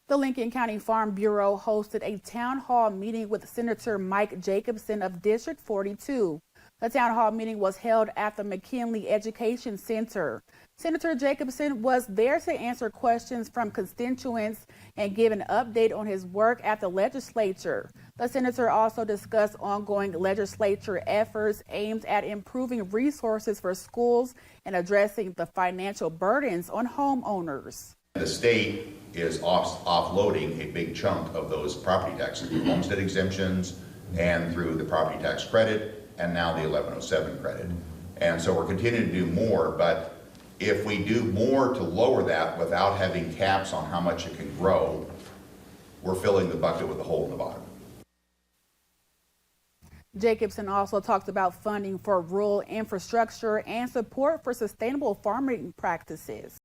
The Lincoln County Farm Bureau hosted a town hall meeting with Senator Mike Jacobson of District 42. The town hall meeting was held at the McKinley Education Center. Senator Jacobson was there to answer questions from constituents and give an update on his work at the legislature. The senator also discussed ongoing legislature efforts aimed at improving resources for schools and addressing the financial burdens on homeowners. The state is offloading a big chunk of those property taxes through homestead exemptions and through the property tax credit and now the 1107 credit. And so we're continuing to do more, but if we do more to lower that without having caps on how much it can grow, we're filling the bucket with a hole in the bottom. Jacobson also talked about funding for rural infrastructure and support for sustainable farming practices.